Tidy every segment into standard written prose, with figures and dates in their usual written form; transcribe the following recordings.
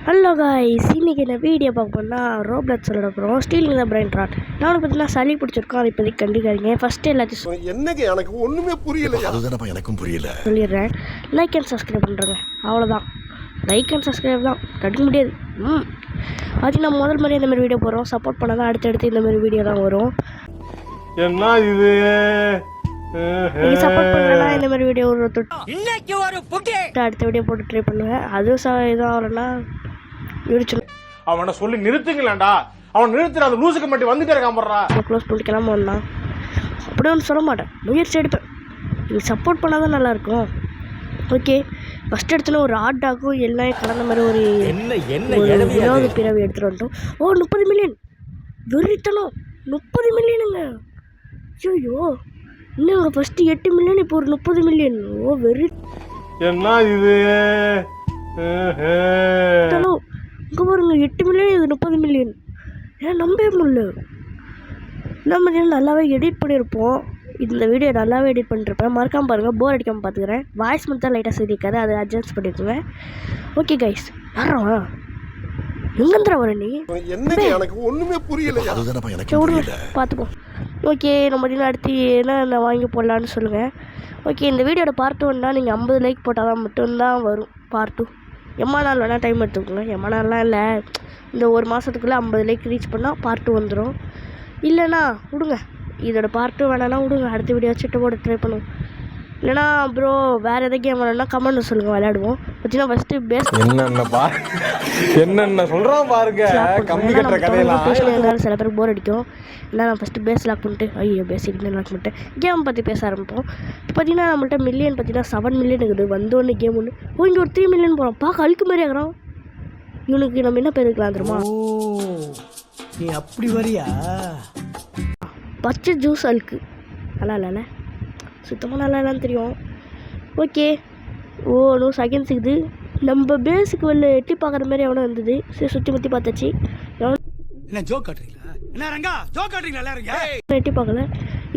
Hello guys, இன்றைக்கி இந்த video பார்க்கணுன்னா ரோப்ளட் சொல்ல போகிறோம். Stealing the brain rot. நான் பார்த்தீங்கன்னா சளி பிடிச்சிருக்கோம். அதை இப்போதைக்கு கண்டிக்காதீங்க. ஃபஸ்ட்டு எல்லாத்தையும் என்னங்க எனக்கு ஒன்றுமே புரியல. அதுதானப்பா எனக்கும் புரியல. சொல்லிடுறேன். லைக் அண்ட் சப்ஸ்கிரைப் பண்ணுறேங்க, அவ்வளோதான். லைக் அண்ட் சப்ஸ்கிரைப் தான், தடுக்க முடியாது. அது நான் முதல் மாதிரி இந்த மாதிரி வீடியோ போடுறோம். சப்போர்ட் பண்ணால் தான் அடுத்தடுத்து இந்த மாதிரி வீடியோ தான் வரும். என்ன இது நீங்கள் சப்போர்ட் பண்ணலன்னா இந்த மாதிரி வீடியோ ஒரு அடுத்த வீடியோ போட்டு ட்ரை பண்ணுவேன். அதுவும் இதாக வரலன்னா அவனை சொல்லி நிறுத்துங்களேன்டா. அவன் நிறுத்துற அந்த லூசுக்கு மட்டும் வந்துட்டே இருக்காமறா. க்ளோஸ் பண்ணிக்கலாம் வந்தான். அப்படியே ஒன்று சொல்ல மாட்டேன், முயற்சி எடுப்பேன். நீங்கள் சப்போர்ட் பண்ணால் தான் நல்லாயிருக்கும். ஓகே, ஃபஸ்ட் எடுத்தோன்னா ஒரு ஹாட் டாக்கும் எல்லாம் கலந்த மாதிரி ஒரு வினோத பிறவி எடுத்துகிட்டு வந்துட்டோம். 30 மில்லியன் வெறித்தனம். 30 மில்லியனுங்க. ஐயோ, இன்னும் ஃபஸ்ட்டு 8 மில்லியன், இப்போ ஒரு 30 மில்லியன். வெறி. என்ன இது இங்கே பாருங்க, 8 மில்லியன், இது 30 மில்லியன். ஏன் நம்பவே முடியல. நம்ம நல்லாவே எடிட் பண்ணியிருப்போம். இந்த வீடியோ நல்லாவே எடிட் பண்ணிருப்பேன். மறக்காமல் பாருங்கள், போர் அடிக்காமல் பார்த்துக்கிறேன். வாய்ஸ் மட்டும் தான் லைட்டாக சொல்லியிருக்காது, அதை அட்ஜஸ்ட் பண்ணியிருக்குங்க. ஓகே கைஸ், யாரா எங்கேந்திர வர நீ? எனக்கு ஒன்றுமே புரியல. பார்த்துப்போம். ஓகே, நம்ம அடுத்து என்ன வாங்கி போடலான்னு சொல்லுங்கள். ஓகே, இந்த வீடியோட பார்ட் 1 தான். நீங்கள் 50 லைக் போட்டால் தான் மட்டும்தான் வரும் பார்ட் 2. எம்மா நாள் வேணால் டைம் எடுத்துக்கோங்க. எம்மா நாள்லாம் இல்லை, இந்த ஒரு மாதத்துக்குள்ளே 50 லைக் ரீச் பண்ணால் பார்ட் 2 வந்துடும். இல்லைனா விடுங்க, இதோட பார்ட் 2 வேணான்னா விடுங்க, அடுத்த வீடியோ வச்சுட்டு போட ட்ரை பண்ணுவோம். இல்லைனா ப்ரோ வேறு எதாவது கேம் வேணும்னா கமெண்ட் சொல்லுங்கள், விளையாடுவோம். பார்த்தீங்கன்னா ஃபஸ்ட்டு பேஸ் என்னென்ன சொல்கிறான் பாருங்க. கம்மி கட்டுற கதையெல்லாம் பேசலாம். சில பேருக்கு போர் அடிக்கும். இல்லை நான் ஃபஸ்ட்டு பேஸ் லாக் பண்ணிட்டு பேசிக்கிட்டு லாக் பண்ணிட்டு கேம் பற்றி பேச ஆரம்பிப்போம். இப்போ பார்த்தீங்கன்னா நம்மள்ட்ட மில்லியன் பார்த்தீங்கன்னா 7 மில்லியன் இருக்குது. வந்தோடனே கேம் ஒன்று இங்கே ஒரு 3 மில்லியன் போகிறோம். பார்க்க அழுக்கு மாதிரி ஆகிறான். இவனுக்கு நம்ம என்ன பேர் இருக்கலாம் தெரியுமா? நீ அப்படி வரியா? பச்சை ஜூஸ் அழுக்கு. நல்லா இல்லைல்ல, சுத்தமாக நல்லா இல்லைன்னு தெரியும். ஓகே, இன்னும் செகண்ட்ஸ் இருக்குது. நம்ம பேஸுக்கு வெளில எட்டி பார்க்குற மாதிரி எவனோ இருந்தது. சரி, சுற்றி முற்றி பார்த்தாச்சு. என்ன ஜோக் காட்டுறீங்களா? என்ன ரங்கா ஜோக் காட்டுறீங்களா? எட்டி பார்க்கல.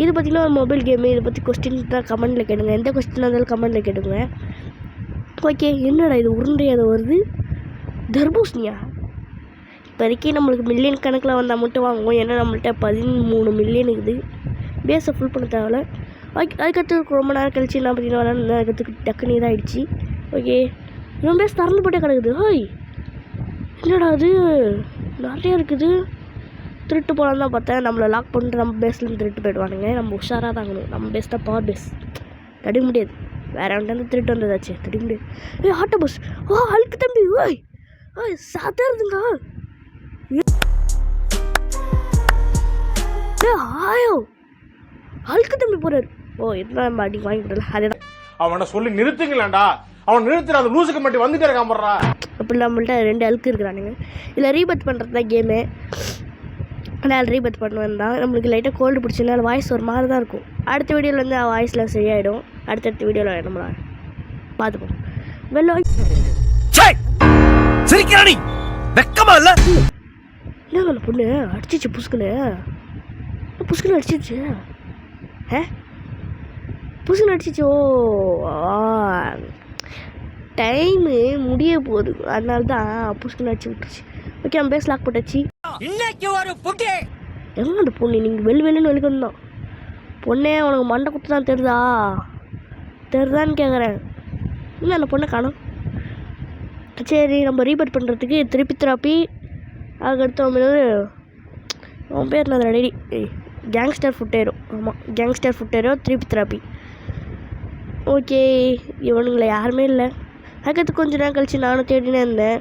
இது பார்த்தீங்கன்னா ஒரு மொபைல் கேமு. இதை பற்றி கொஸ்டின் தான் கமெண்ட்டில் கேட்டுங்க. எந்த கொஸ்டினாக இருந்தாலும் கமெண்ட்டில் கேட்டுங்க. ஓகே, என்னடா இது உருண்டை அதை வருது? தர்பூசணியா? இப்போதைக்கு நம்மளுக்கு மில்லியன் கணக்கில் வந்தால் மட்டும் வாங்குவோம். ஏன்னா நம்மள்கிட்ட 13 மில்லியன் இருக்குது. பேஸை ஃபுல் பண்ண தேவையில்ல. ஓகே, அதுக்கடுத்து ரொம்ப நேரம் கழிச்சு என்ன பார்த்தீங்கன்னா அதுக்கு டக்குன்னு இதாகிடுச்சு. ஓகே, இவன் பேஸ் திறந்து போட்டே கிடக்குது. ஹோய், என்னடா அது நிறையா இருக்குது. திருட்டு போகலான்னு தான் பார்த்தேன். நம்மளை லாக் பண்ணிட்டு நம்ம பேஸ்லேருந்து திருட்டு போயிடுவானுங்க. நம்ம உஷாராக தாங்கணும். நம்ம பேஸ் தான் பவர் பேஸ், தடுக்க முடியாது. வேறு அவன்ட்டு திருட்டு வந்ததாச்சு, தடுக்க முடியாது. Auto bus. அழுக்கு தம்பி. சாதாருதுங்க. ஆயோ, அழுக்கு தம்பி போறாரு. என்ன அடி வாங்கி விடல. அதேதான். அவனை சொல்லி நிறுத்துங்களேன்டா. அவன் நிறுத்துற அந்த லூசுக்கு மட்டும் வந்துட்டே இருக்காமறா. அப்படி நம்மள்ட்ட 2 அழுக்கு இருக்கிறானுங்க. இதில் ரீபத் பண்ணுறது தான் கேமு. நான் ரீபத் பண்ணுவேன் தான். நம்மளுக்கு லைட்டாக கோல்டு பிடிச்சதுனால வாய்ஸ் ஒரு மாதிரி தான் இருக்கும். அடுத்த வீடியோவில் வந்து வாய்ஸில் சரியாயிடும். அடுத்தடுத்த வீடியோவில் நம்மள பார்த்துப்போம். வெள்ளை என்னங்க பொண்ணு அடிச்சிச்சு புசுக்குன்னு அடிச்சிச்சு. புசுக்குன்னு அடிச்சிச்சு. டைமு முடிய போகுது, அதனால தான் புசுக்குன்னு அடிச்சு விட்டுருச்சு. ஓகே, நம்ம பேஸ் லாக் போட்டாச்சு. எங்க அந்த பொண்ணு? நீங்கள் வெளின்னு வெளிக்கணும் பொண்ணே. உனக்கு மண்டை குத்து தான் தெரியுதான்னு கேட்குறேன். இல்லை, அந்த பொண்ணை காணும். சரி, நம்ம ரீபட் பண்ணுறதுக்கு திருப்பி அதுக்கடுத்து அவன் பேர் என்ன ரெடி? கேங்ஸ்டர் ஃபுட்டேரோ. ஆமாம், கேங்ஸ்டர் ஃபுட்டேரோ திருப்பி. ஓகே, இவனுங்களை யாருமே இல்லை. அதுக்கடுத்து கொஞ்சம் நேரம் கழிச்சு நானும் தேடினே இருந்தேன்.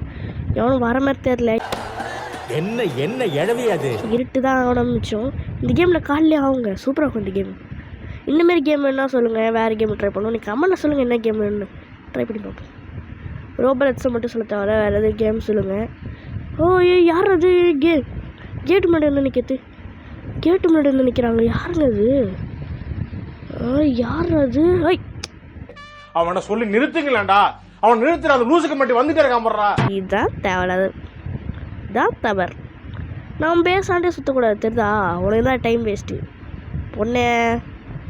எவனும் வர மாதிரி தெரியல. என்ன இழவியாது? இருட்டு தான் ஆரம்பிச்சோம். இந்த கேமில் காலையிலே ஆகுங்க. சூப்பராக இருக்கும் இந்த கேம். இந்தமாரி கேம் வேணா சொல்லுங்கள், வேறு கேம் ட்ரை பண்ணுவோம். நீங்கள் கமெண்ட்டில் சொல்லுங்கள் என்ன கேம் வேணும்னு, ட்ரை பண்ணி பார்ப்போம். ரோபோட்ஸை மட்டும் சொல்ல தவிர வேறு எதாவது கேம் சொல்லுங்கள். யார் அது? கேட்டு முன்னாடி வந்து நிற்கிறது. கேட்டு முன்னாடி வந்து நிற்கிறாங்க. யாருங்க அது? யார் அது? அவனை சொல்லி நிறுத்துங்களேன்டா. அவன் நிறுத்துற அந்த லூசுக்கு மட்டும் வந்துட்டே இருக்காமறா. இதுதான் தேவையில்லாத, இதான் தவறு. நான் பேசாண்டே சுற்றக்கூடாது, தெரியுதா? உனக்கு தான் டைம் வேஸ்ட்டு பொண்ணே.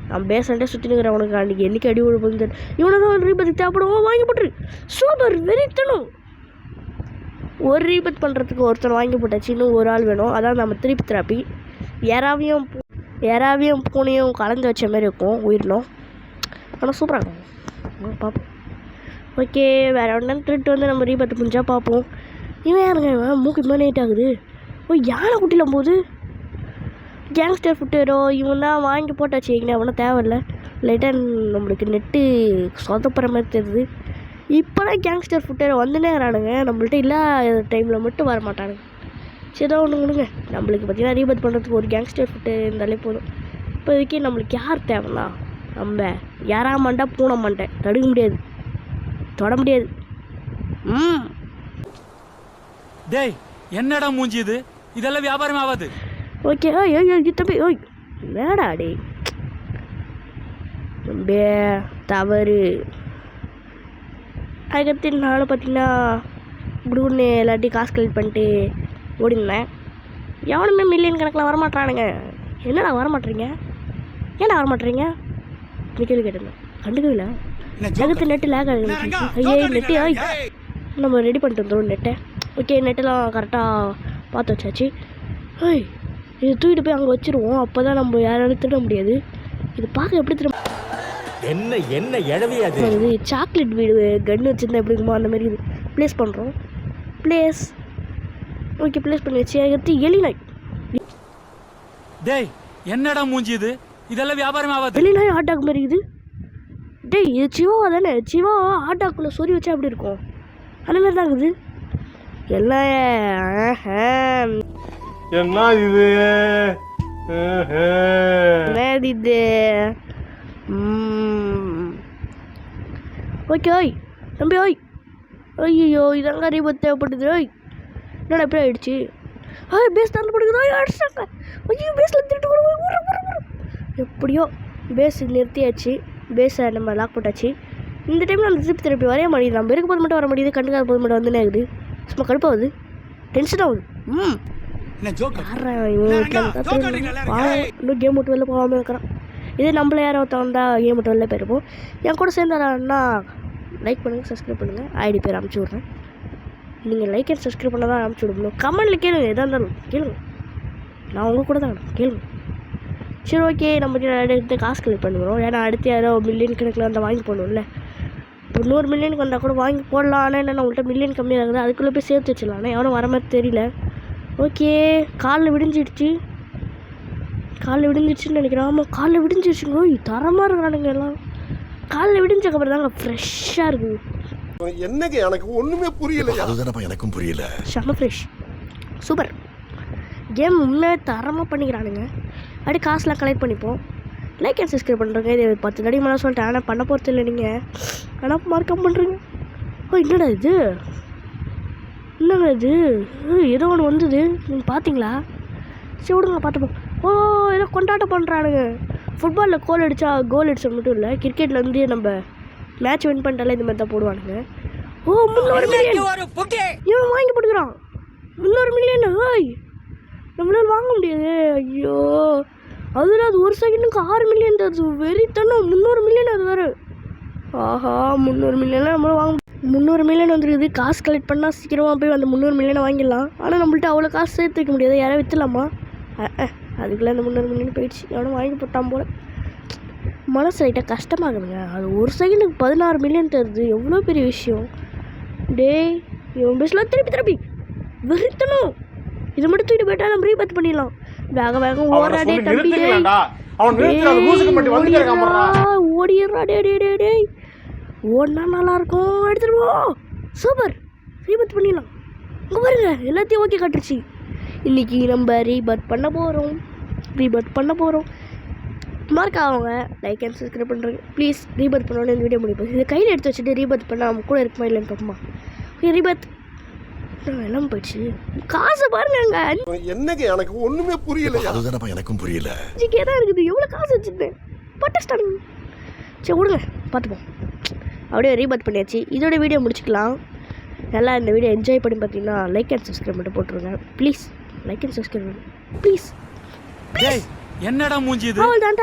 நான் பேசண்டே சுற்றினுக்கிறேன். உனக்கு அன்றைக்கி என்றைக்கு அடி விழுப்புன்னு தெரியும். இவனை தான் ரீபதி தேவைப்படுவோம், வாங்கி போட்டுரு. சூப்பர், வெறித்தனும். ஒரு ரீபத் பண்ணுறதுக்கு ஒருத்தர் வாங்கி போட்டாச்சு, இன்னும் ஒரு ஆள் வேணும். அதான் நம்ம திருப்பி தெரப்பி. யாராவையும் பூனையும் கலந்து வச்ச மாதிரி இருக்கும் உயிரினம். ஆனால் சூப்பராக இருக்கும், பார்ப்போம். ஓகே, வேறு ஒன்று திருட்டு வந்து நம்ம ரீபத்து முடிஞ்சால் பார்ப்போம். இவன் யாருங்க இவன்? மூக்கு இம்மா நைட் ஆகுது. ஓ, யானை குட்டியில் போகுது. கேங்ஸ்டர் ஃபுட்டேரோ இவன் தான் வாங்கி போட்டாச்சு. எங்கே அவனும் தேவையில்லை. லைட்டாக நம்மளுக்கு நெட்டு சொதப்புற மாதிரி தெரியுது. இப்போலாம் கேங்ஸ்டர் ஃபுட்டேரோ வந்துனே வரானுங்க. நம்மள்ட்ட இல்லாத டைமில் மட்டும் வர மாட்டானுங்க. சரி தான் ஒன்று கொடுங்க. நம்மளுக்கு பார்த்தீங்கன்னா ரீபத் பண்ணுறதுக்கு ஒரு கேங்ஸ்டர் ஃபுட்டேர் இருந்தாலே போதும். இப்போதைக்கு நம்மளுக்கு யார் தேவைன்னா நம்ம யாரா மண்டை பூனை மண்டை தடுக்க முடியாது, தொட முடியாது. டேய் என்னடா மூஞ்சி இது? இதெல்லாம் வியாபாரம் ஆகாது. ஓகே, ஓய் தம்பி, ஓய் வேடா டே பே தவறு. அதுக்கடுத்து நானும் பார்த்தீங்கன்னா குடுன்னு எல்லாத்தையும் காசு கலெக்ட் பண்ணிட்டு ஓடினேன். எவனுமே மில்லியன் கணக்கில் வரமாட்டானுங்க. என்னடா வரமாட்டீங்க? ஏன்டா வரமாட்டீங்க? கேள்வி கேட்டிருந்தேன், கண்டுக்கவே இல்லை. அதுக்கு நெட்டு லேக் ஆகுது. ஐயே நெட்டு, நம்ம ரெடி பண்ணிட்டு வந்துடும் நெட்டை. ஓகே, நெட்டெல்லாம் கரெக்டாக பார்த்து வச்சாச்சு. ஐய், இது தூக்கிட்டு போய் அங்கே வச்சுருவோம். அப்போ தான் நம்ம யாராலும் திருட முடியாது. இது பார்க்க எப்படி திரும்ப என்ன எழவியாது இது சாக்லேட் வீடு கன்று வச்சுருந்தா எப்படி இருக்குமோ அந்த மாதிரி இது ப்ளேஸ் பண்ணுறோம். ப்ளேஸ் ஓகே, ப்ளேஸ் பண்ணி வச்சு. அதுக்கடுத்து எலிநாய். டேய் என்னடா மூஞ்சி இது? இதெல்லாம் வியாபாரம் ஆகாது. எலிநாய் ஆட்டாக்கு மாதிரி இது. டேய் இது சிவாவா தானே? சிவாவா ஆட்டாக்குள்ளே சொறி வச்சா எப்படி இருக்கும்? அந்த மாதிரி தான் இருக்குது எல்லாம். என்ன இது? இது ஓகே. ஓய் தம்பி, ஓய் ஐயோ இதாங்க ரீபத் தேவைப்படுது. ஓய் என்னடா எப்படி ஆயிடுச்சு? பேஸ் தந்து படுக்குது. அடிச்சாங்க. ஐயோ பேஸில் திருட்டு கூட எப்படியோ பேஸ் நிறுத்தியாச்சு. பேஸை நம்ம லாக் போட்டாச்சு. இந்த டைமில் அந்த திருப்பி திருப்பி வரைய மாட்டேங்குது. நம்ம இருக்கும் போது மட்டும் வர முடியுது, கண்டுக்காத போது மட்டும் வந்துனே ஆகுது. சும்மா கடுப்பாகுது, டென்ஷன் ஆகுது. இன்னும் கேம் விட்டு வெளில போகாமல் இருக்கிறான். இதே நம்மள யாரோ ஒருத்தன் வந்தால் கேம் விட்டு வெளில போயிருப்போம். என் கூட சேர்ந்தாரான்னா லைக் பண்ணுங்கள், சப்ஸ்கிரைப் பண்ணுங்கள். ஐடி பேர் அனுப்பிச்சி விட்றேன். நீங்கள் லைக் அண்ட் சப்ஸ்கிரைப் பண்ண தான் அனுப்பிச்சி விடணும். கமெண்ட்டில் கேளுங்க, எதாக இருந்தாலும் கேளுங்க. நான் உங்கள் கூட தான் கேளுங்க. சரி ஓகே, நம்ம எடுத்து காசு கலெக்ட் பண்ணுறோம். ஏன்னா அடுத்து யாரோ மில்லியன் கணக்கில் வந்தால் வாங்கி போடணும்ல. இப்போ 100 மில்லியனுக்கு வந்தால் கூட வாங்கி போடலாம். ஆனால் என்ன உங்கள்கிட்ட மில்லியன் கம்மியாக இருக்குது, அதுக்குள்ளே போய் சேர்த்து வச்சிடலாம். ஆனால் எவனும் வர மாதிரி தெரியல. ஓகே, காலில் விடிஞ்சிடுச்சுன்னு நினைக்கிறேன். ஆமாம், காலில் விடிஞ்சிடுச்சுங்க. ஓய் தரமாக இருக்கிறானுங்க எல்லாம். காலில் விடிஞ்சக்கப்புறம் தாங்க ஃப்ரெஷ்ஷாக இருக்குது. என்னங்க எனக்கு ஒண்ணுமே புரியல. அதுதானப்பா எனக்கும் புரியல. செம்ம ஃப்ரெஷ், சூப்பர். கேம் உண்மையாக தரமாக பண்ணிக்கிறானுங்க. அப்படியே காசுலாம் கலெக்ட் பண்ணிப்போம். லைக் அண்ட் சப்ஸ்கிரைப் பண்ணுறங்க. இது 10 தடவை மேலே சொல்லிட்டேன், ஆனால் பண்ண போகிறது இல்லை நீங்கள். ஆனால் மார்க்கம் பண்ணுறீங்க. ஓ என்னடா இது? என்னங்க இது? ஏதோ ஒன்று வந்தது, நீங்கள் பார்த்தீங்களா? சரி விடுங்க, பார்த்துப்போம். ஓ ஏதோ கொண்டாட்டம் பண்ணுறானுங்க. ஃபுட்பாலில் கோல் அடித்தா கோல் அடிச்சா மட்டும் இல்லை, கிரிக்கெட்டில் வந்து நம்ம மேட்ச் வின் பண்ணிட்டாலே இந்த மாதிரி தான் போடுவானுங்க. ஓ 300 மில்லியன் இவன் வாங்கி போட்டுக்கிறான். 300 மில்லியன். ஓய் நம்மளால் வாங்க முடியாது. ஐயோ, அதில் அது ஒரு செகண்டுக்கு 6 மில்லியன் தருது. வெறித்தனம். 300 மில்லியன் அது வேறு. ஆஹா, 300 மில்லியன்லாம் நம்மளால் வாங்க 300 மில்லியன் வந்துருக்குது. காசு கலெக்ட் பண்ணால் சீக்கிரமாக போய் அந்த 300 மில்லியனை வாங்கிடலாம். ஆனால் நம்மள்ட்ட அவ்வளோ காசு சேர்த்து வைக்க முடியாது. யாராவது விற்றுலாமா? அதுக்குள்ளே அந்த 300 மில்லியன் போயிடுச்சு. எவனும் வாங்கி போட்டான் போல். மனசு லைட்டாக கஷ்டமாகுதுங்க. அது ஒரு செகண்டுக்கு 16 மில்லியன் தருது. எவ்வளோ பெரிய விஷயம். டேய் இவன் பேசலாம் திருப்பி வெறித்தனும். இதை மட்டும் தூக்கிட்டு போயிட்டா நம்ம ரீபத் பண்ணிடலாம். வேகம் ஓடாடே தம்பி. ஓடிடுறா டே. ஓடினா நல்லா இருக்கும். எடுத்துருவோம். சூப்பர், ரீபத் பண்ணிடலாம். இங்கே பாருங்க, எல்லாத்தையும் ஓகே காட்டுருச்சு. இன்றைக்கி நம்ம ரீபத் பண்ண போகிறோம். மார்க் ஆகுங்க. லைக் அண்ட் சப்ஸ்கிரைப் பண்ணுறேங்க ப்ளீஸ். ரீபத் பண்ணோன்னு இந்த வீடியோ முடிப்போம். இதை கையில் எடுத்து வச்சுட்டு ரீபத் பண்ணால் நம்ம கூட இருக்குமா இல்லைன்னு பார்ப்போமா? ரீபத் எல்லாம் போயிடுச்சு. காசு பாருங்க. என்னங்க எனக்கு ஒண்ணுமே புரியல. அதுதானப்பா எனக்கும் புரியல. தான் இருக்குது. எவ்வளோ காசு வச்சுருந்தேன் பட்டஸ்டான். சரி விடுங்க, பார்த்துப்போம். அப்படியே ரீபத் பண்ணியாச்சு. இதோட வீடியோ முடிச்சுக்கலாம். நல்லா இந்த வீடியோ என்ஜாய் பண்ணி பார்த்தீங்கன்னா லைக் அண்ட் சப்ஸ்கிரைப் மட்டும் போட்டுருங்க please. Like and subscribe please. என்னடா மூஞ்சி இது? அவ்வளோதான்.